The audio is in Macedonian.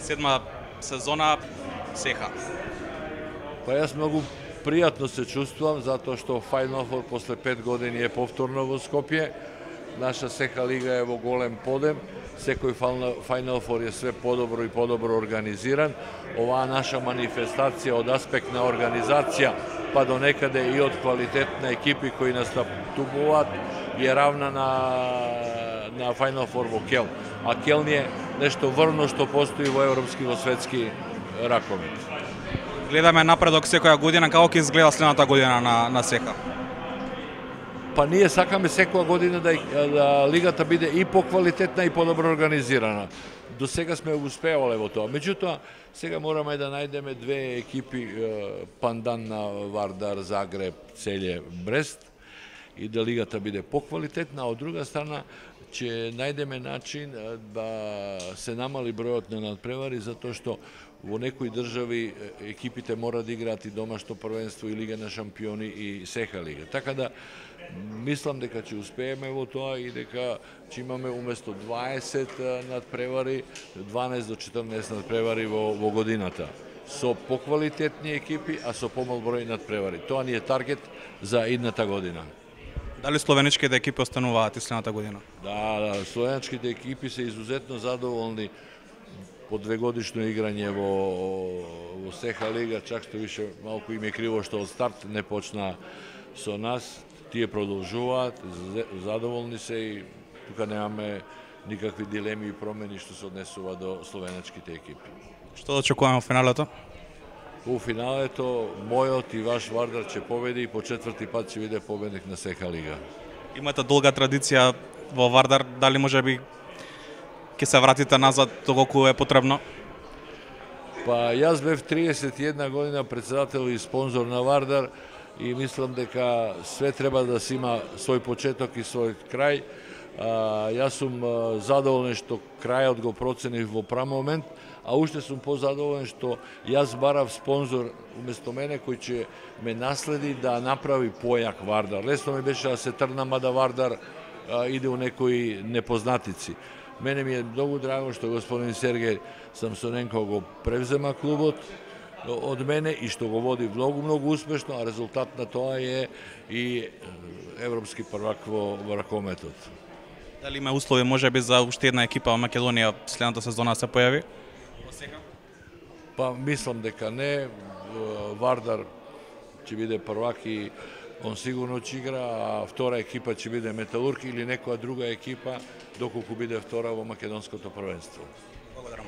7 сезона Сеха. Па јас многу пријатно се чувствувам затоа што Final Four после 5 години е повторно во Скопје. Наша Сеха лига е во голем подем. Секој Final Four е све подобро и подобро организиран. Оваа наша манифестација од аспект на организација па до некаде и од квалитет на екипи кои настапуваат е равна на Final Four во Келн. А Келн е нешто врно што постои во европски, во светски ракови. Гледаме напредок секоја година, како ќе изгледа следната година на Сеха? Па ние сакаме секоја година да лигата биде и поквалитетна и подобро организирана. До сега сме успеале во тоа. Меѓутоа, сега мораме да најдеме две екипи, пандан на Вардар, Загреб, Целје, Брест, и да лигата биде поквалитетна, а од друга страна ќе најдеме начин да се намали бројот на надпревари, затоа што во некои држави екипите мора да играат и домашно првенство и Лига на шампиони и Сеха лига. Така да мислам дека ќе успееме во тоа и дека ќе имаме уместо 20 надпревари, 12 до 14 надпревари во годината. Со поквалитетни екипи, а со помал број надпревари. Тоа ни е таргет за идната година. Дали словеничките екипи остануваат и следната година? Да, словеничките екипи се изузетно задоволни по двегодишно играње во Сеха лига, чак што више малку им е криво што од старт не почна со нас. Тие продолжуваат, задоволни се и тука немаме никакви дилеми и промени што се однесува до словеничките екипи. Што да очекуваме во финалето? Во финалето мојот и ваш Вардар ќе победи и по четврти пат ќе биде победник на Сеха лига. Имате долга традиција во Вардар, дали можеби ќе се вратите назад доколку е потребно? Па јас бев 31 година председател и спонзор на Вардар и мислам дека све треба да се има свој почеток и свој крај. Јас сум задоволен што крајот го проценив во прав момент, а уште сум позадоволен што јас барав спонзор уместо мене кој ќе ме наследи да направи појак Вардар. Лесно ми беше да се трнам, а да Вардар иде у некои непознатици. Мене ми е многу драго што господин Сергеј Самсоненко го превзема клубот од мене и што го води многу успешно, а резултат на тоа е и европски првак во ракометот. Дали има услови можеби за уште една екипа во Македонија следната сезона се појави? Па мислам дека не. Вардар ќе биде првак и он сигурно ќе игра, а втора екипа ќе биде Металург или некоја друга екипа доколку биде втора во македонското првенство. Благодарам.